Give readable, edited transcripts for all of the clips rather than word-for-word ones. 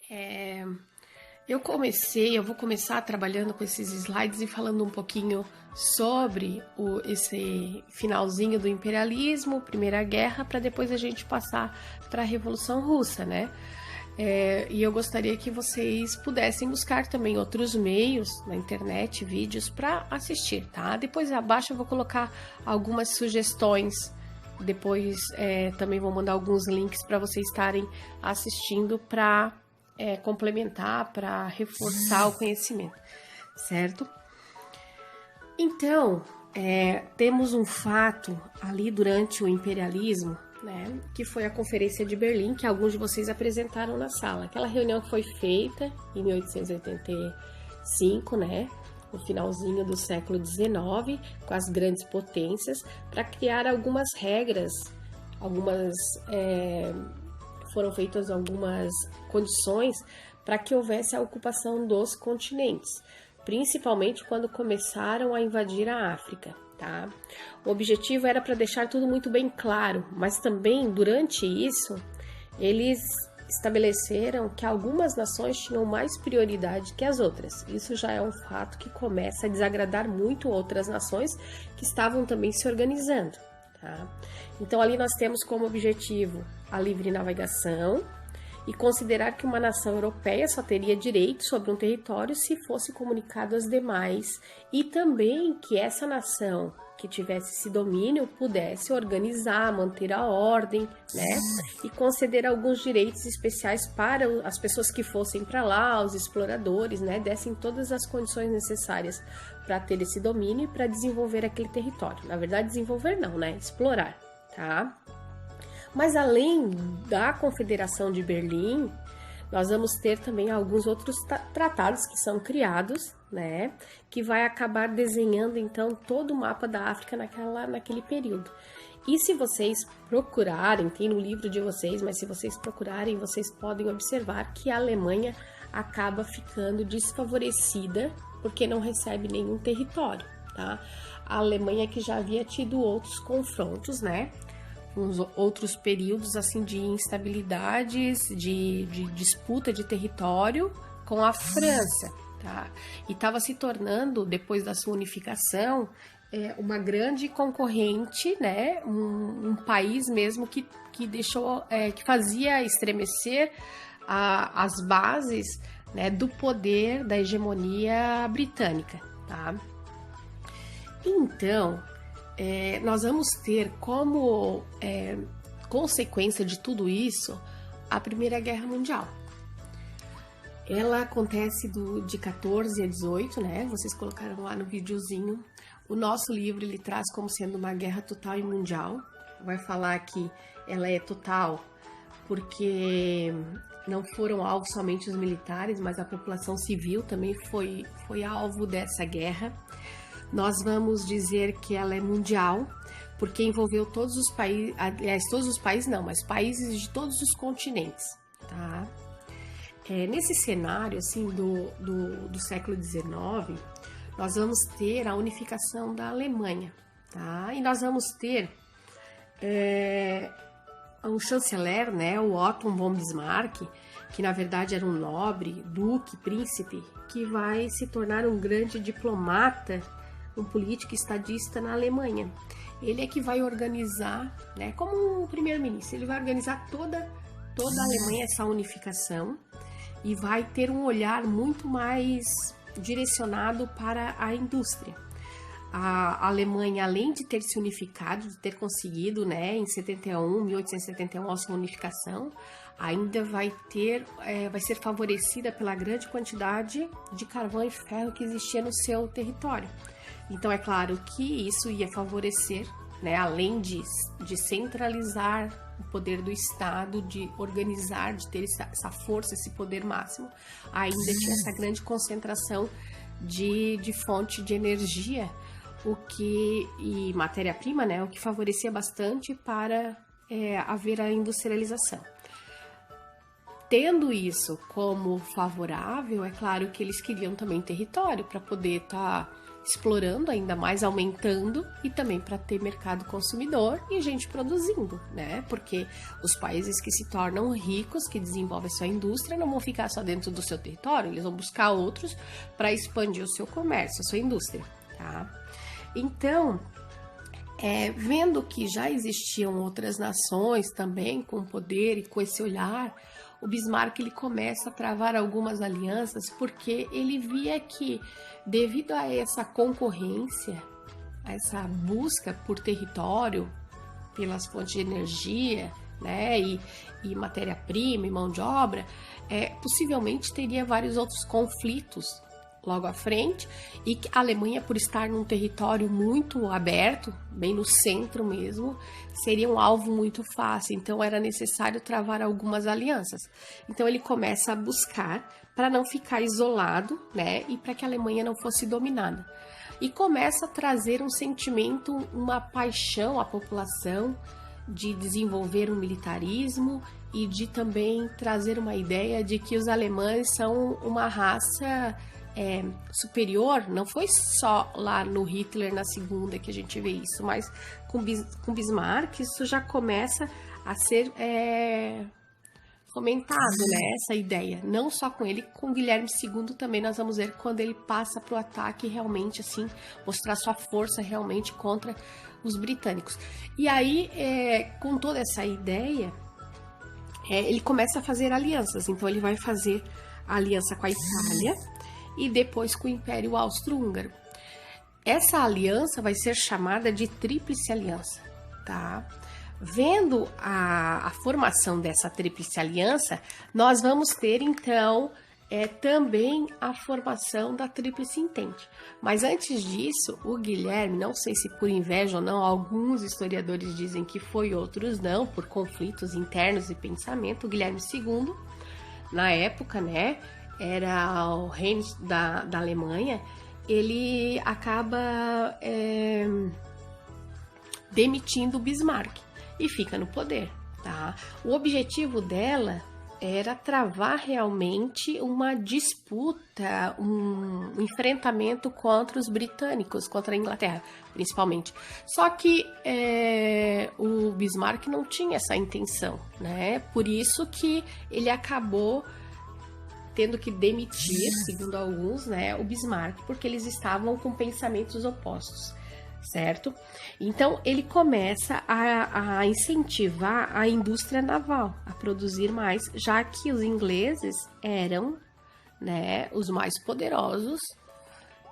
É, eu vou começar trabalhando com esses slides e falando um pouquinho sobre esse finalzinho do imperialismo, Primeira Guerra, para depois a gente passar para a Revolução Russa, né? E eu gostaria que vocês pudessem buscar também outros meios na internet, vídeos para assistir, tá? Depois abaixo eu vou colocar algumas sugestões. Depois também vou mandar alguns links para vocês estarem assistindo para complementar, para reforçar o conhecimento, certo? Então, temos um fato ali durante o imperialismo, né, que foi a Conferência de Berlim, que alguns de vocês apresentaram na sala. Aquela reunião que foi feita em 1885, né, no finalzinho do século XIX, com as grandes potências, para criar algumas regras, foram feitas algumas condições para que houvesse a ocupação dos continentes, principalmente quando começaram a invadir a África, tá? O objetivo era para deixar tudo muito bem claro, mas também durante isso eles estabeleceram que algumas nações tinham mais prioridade que as outras. Isso já é um fato que começa a desagradar muito outras nações que estavam também se organizando. Tá? Então ali nós temos como objetivo a livre navegação e considerar que uma nação europeia só teria direito sobre um território se fosse comunicado às demais, e também que essa nação que tivesse esse domínio pudesse organizar, manter a ordem, né? E conceder alguns direitos especiais para as pessoas que fossem para lá, os exploradores, né? Dessem todas as condições necessárias para ter esse domínio e para desenvolver aquele território. Na verdade, desenvolver não, né? Explorar, tá? Mas além da Confederação de Berlim, nós vamos ter também alguns outros tratados que são criados, né? Que vai acabar desenhando, então, todo o mapa da África naquele período. E se vocês procurarem, tem no livro de vocês, mas se vocês procurarem, vocês podem observar que a Alemanha acaba ficando desfavorecida porque não recebe nenhum território, tá? A Alemanha que já havia tido outros confrontos, né? Uns outros períodos assim de instabilidades, de disputa de território com a França, tá? E estava se tornando, depois da sua unificação, uma grande concorrente, né? Um país mesmo que deixou, que fazia estremecer as bases, né, do poder da hegemonia britânica, tá? Então, nós vamos ter como consequência de tudo isso a Primeira Guerra Mundial. Ela acontece de 14 a 18, né? Vocês colocaram lá no videozinho. O nosso livro ele traz como sendo uma guerra total e mundial. Vai falar que ela é total porque não foram alvos somente os militares, mas a população civil também foi alvo dessa guerra. Nós vamos dizer que ela é mundial, porque envolveu todos os países, aliás, todos os países não, mas países de todos os continentes, tá? Nesse cenário, assim, do século XIX, nós vamos ter a unificação da Alemanha, tá? E nós vamos ter um chanceler, né, o Otto von Bismarck, que na verdade era um nobre, duque, príncipe, que vai se tornar um grande diplomata, um político estadista na Alemanha. Ele é que vai organizar, né, como um primeiro-ministro, ele vai organizar toda a Alemanha, essa unificação, e vai ter um olhar muito mais direcionado para a indústria. A Alemanha, além de ter se unificado, de ter conseguido, né, em 1871, a sua unificação, ainda vai ser favorecida pela grande quantidade de carvão e ferro que existia no seu território. Então, é claro que isso ia favorecer, né, além de centralizar o poder do Estado, de organizar, de ter essa força, esse poder máximo, ainda tinha essa grande concentração de fonte de energia, e matéria-prima, né, o que favorecia bastante para haver a industrialização. Tendo isso como favorável, é claro que eles queriam também território para poder estar explorando ainda mais, aumentando, e também para ter mercado consumidor e gente produzindo, né? Porque os países que se tornam ricos, que desenvolvem sua indústria, não vão ficar só dentro do seu território, eles vão buscar outros para expandir o seu comércio, a sua indústria, tá? Então, vendo que já existiam outras nações também com poder e com esse olhar, o Bismarck ele começa a travar algumas alianças, porque ele via que, devido a essa concorrência, a essa busca por território, pelas fontes de energia, né, e matéria-prima e mão de obra, possivelmente teria vários outros conflitos logo à frente, e que a Alemanha, por estar num território muito aberto, bem no centro mesmo, seria um alvo muito fácil, então era necessário travar algumas alianças. Então ele começa a buscar para não ficar isolado, né, e para que a Alemanha não fosse dominada. E começa a trazer um sentimento, uma paixão à população de desenvolver um militarismo e de também trazer uma ideia de que os alemães são uma raça superior. Não foi só lá no Hitler na segunda que a gente vê isso, mas com Bismarck isso já começa a ser fomentado, né, essa ideia, não só com ele, com Guilherme II também nós vamos ver quando ele passa para o ataque realmente, assim, mostrar sua força realmente contra os britânicos. E aí, com toda essa ideia, ele começa a fazer alianças, então ele vai fazer a aliança com a Itália e depois com o Império Austro-Húngaro. Essa aliança vai ser chamada de Tríplice Aliança, tá? Vendo a formação dessa Tríplice Aliança, nós vamos ter, então, também a formação da Tríplice Entente. Mas antes disso, o Guilherme, não sei se por inveja ou não, alguns historiadores dizem que foi, outros não, por conflitos internos e pensamento, o Guilherme II, na época, né, era o rei da Alemanha, ele acaba demitindo o Bismarck e fica no poder, tá? O objetivo dela era travar realmente uma disputa, um enfrentamento contra os britânicos, contra a Inglaterra, principalmente. Só que o Bismarck não tinha essa intenção, né? Por isso que ele acabou tendo que demitir, segundo alguns, né, o Bismarck, porque eles estavam com pensamentos opostos, certo? Então, ele começa a incentivar a indústria naval a produzir mais, já que os ingleses eram, né, os mais poderosos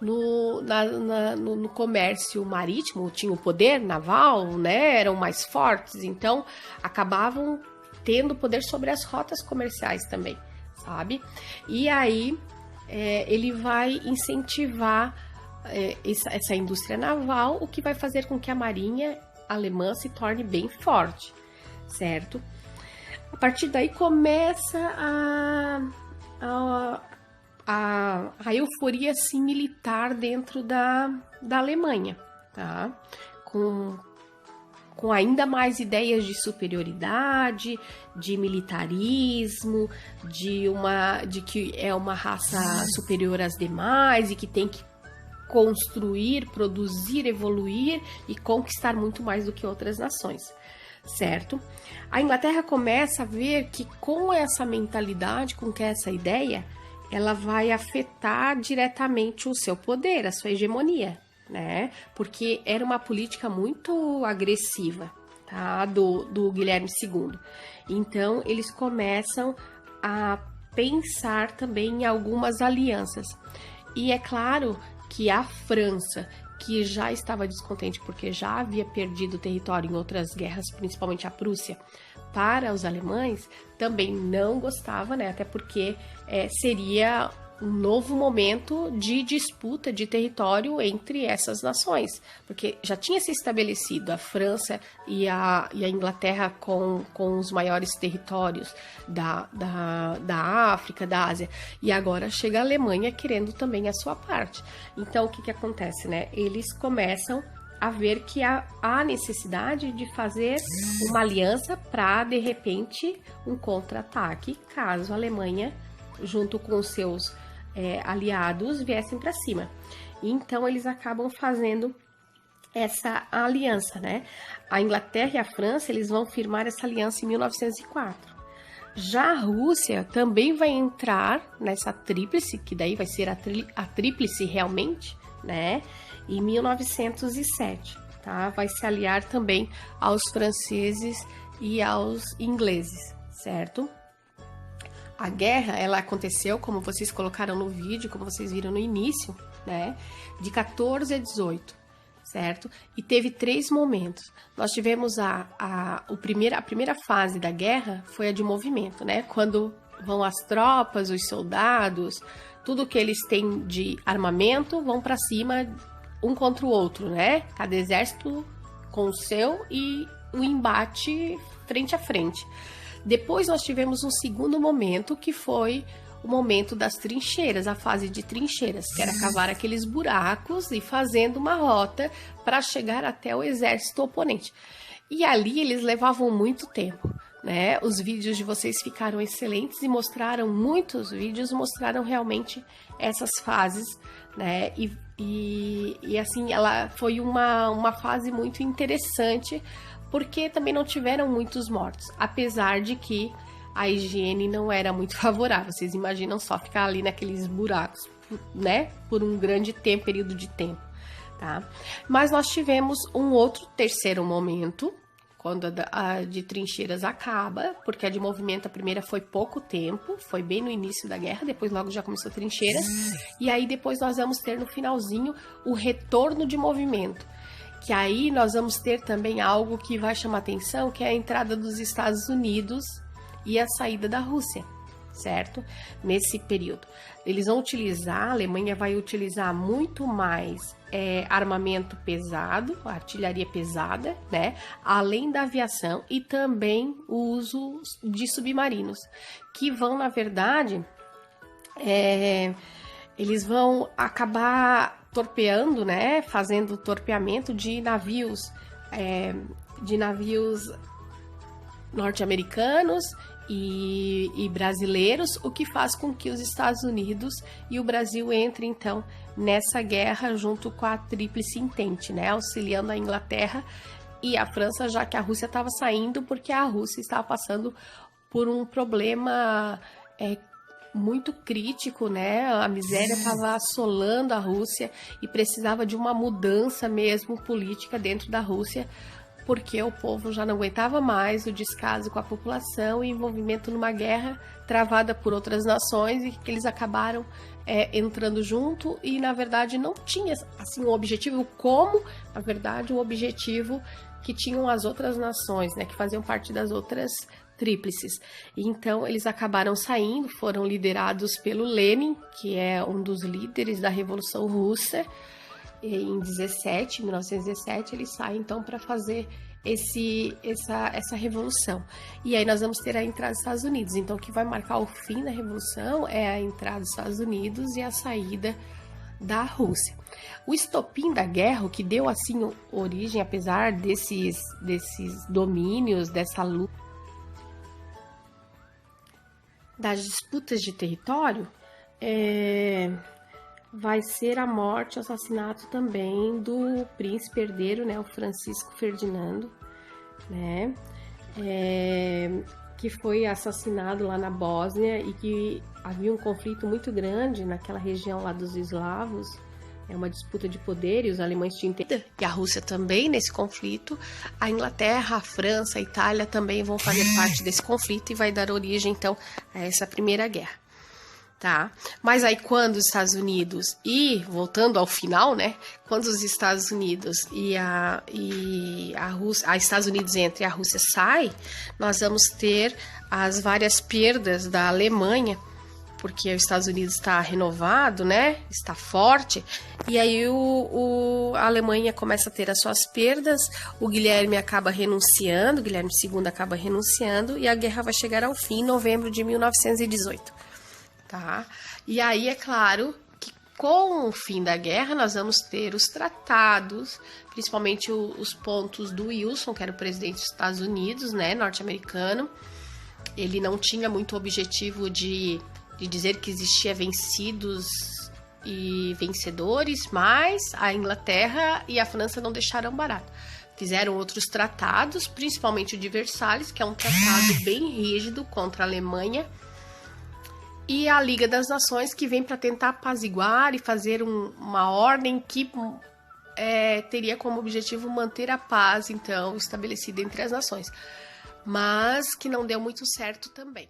no comércio marítimo, tinham o poder naval, né, eram mais fortes, então acabavam tendo poder sobre as rotas comerciais também, sabe? E aí ele vai incentivar essa indústria naval, o que vai fazer com que a marinha alemã se torne bem forte, certo? A partir daí começa a euforia assim, militar dentro da Alemanha, tá? Com ainda mais ideias de superioridade, de militarismo, de que é uma raça superior às demais e que tem que construir, produzir, evoluir e conquistar muito mais do que outras nações, certo? A Inglaterra começa a ver que com essa mentalidade, com essa ideia, ela vai afetar diretamente o seu poder, a sua hegemonia, né? Porque era uma política muito agressiva, tá? Do Guilherme II. Então, eles começam a pensar também em algumas alianças. E é claro que a França, que já estava descontente porque já havia perdido território em outras guerras, principalmente a Prússia, para os alemães, também não gostava, né? Até porque seria um novo momento de disputa de território entre essas nações, porque já tinha se estabelecido a França e a Inglaterra com os maiores territórios da África, da Ásia, e agora chega a Alemanha querendo também a sua parte. Então, o que acontece, né? Eles começam a ver que há necessidade de fazer uma aliança para, de repente, um contra-ataque, caso a Alemanha, junto com seus aliados viessem para cima. Então eles acabam fazendo essa aliança, né? A Inglaterra e a França, eles vão firmar essa aliança em 1904. Já a Rússia também vai entrar nessa tríplice, que daí vai ser a tríplice realmente, né? Em 1907, tá? Vai se aliar também aos franceses e aos ingleses, certo? A guerra, ela aconteceu, como vocês colocaram no vídeo, como vocês viram no início, né? De 14 a 18, certo? E teve 3 momentos. Nós tivemos a primeira fase da guerra foi a de movimento, né? Quando vão as tropas, os soldados, tudo que eles têm de armamento, vão para cima um contra o outro, né? Cada exército com o seu e o embate frente a frente. Depois nós tivemos um segundo momento, que foi o momento das trincheiras, a fase de trincheiras, que era cavar aqueles buracos e fazendo uma rota para chegar até o exército oponente. E ali eles levavam muito tempo, né? Os vídeos de vocês ficaram excelentes e muitos vídeos mostraram realmente essas fases, né? E assim, ela foi uma fase muito interessante, porque também não tiveram muitos mortos, apesar de que a higiene não era muito favorável. Vocês imaginam só ficar ali naqueles buracos, né? Por um grande período de tempo, tá? Mas nós tivemos um outro terceiro momento, quando a de trincheiras acaba, porque a de movimento, a primeira foi pouco tempo, foi bem no início da guerra, depois logo já começou a trincheiras, e aí depois nós vamos ter no finalzinho o retorno de movimento, que aí nós vamos ter também algo que vai chamar atenção, que é a entrada dos Estados Unidos e a saída da Rússia, certo? Nesse período. Eles vão utilizar, a Alemanha vai utilizar muito mais armamento pesado, artilharia pesada, né? Além da aviação e também o uso de submarinos, que vão, na verdade, eles vão acabar torpeando, né? Fazendo torpeamento de navios norte-americanos e brasileiros, o que faz com que os Estados Unidos e o Brasil entrem, então, nessa guerra junto com a Tríplice Entente, né? Auxiliando a Inglaterra e a França, já que a Rússia estava saindo, porque a Rússia estava passando por um problema muito crítico, né? A miséria estava assolando a Rússia e precisava de uma mudança mesmo política dentro da Rússia, porque o povo já não aguentava mais o descaso com a população e envolvimento numa guerra travada por outras nações, e que eles acabaram entrando junto, e na verdade não tinha assim um objetivo como, na verdade, o objetivo que tinham as outras nações, né, que faziam parte das outras tríplices. Então eles acabaram saindo, foram liderados pelo Lenin, que é um dos líderes da Revolução Russa. Em 1917, ele sai então para fazer essa revolução. E aí nós vamos ter a entrada dos Estados Unidos. Então o que vai marcar o fim da revolução é a entrada dos Estados Unidos e a saída da Rússia. O estopim da guerra, o que deu assim origem, apesar desses domínios, dessa luta, das disputas de território, vai ser a morte, o assassinato também do príncipe herdeiro, né, o Francisco Ferdinando, né, que foi assassinado lá na Bósnia, e que havia um conflito muito grande naquela região lá dos eslavos, uma disputa de poder, e os alemães tinham entendido, e a Rússia também nesse conflito. A Inglaterra, a França, a Itália também vão fazer parte desse conflito, e vai dar origem então a essa primeira guerra. Tá? Mas aí quando os Estados Unidos, e voltando ao final, né, quando os Estados Unidos e a Rússia, Estados Unidos entra e a Rússia sai, nós vamos ter as várias perdas da Alemanha, porque os Estados Unidos está renovado, né, está forte, e aí a Alemanha começa a ter as suas perdas, o Guilherme acaba renunciando, Guilherme II acaba renunciando, e a guerra vai chegar ao fim em novembro de 1918. Tá? E aí, é claro que com o fim da guerra nós vamos ter os tratados, principalmente os pontos do Wilson, que era o presidente dos Estados Unidos, né, norte-americano. Ele não tinha muito objetivo de de dizer que existia vencidos e vencedores, mas a Inglaterra e a França não deixaram barato. Fizeram outros tratados, principalmente o de Versalhes, que é um tratado bem rígido contra a Alemanha, e a Liga das Nações, que vem para tentar apaziguar e fazer uma ordem que teria como objetivo manter a paz, então, estabelecida entre as nações, mas que não deu muito certo também.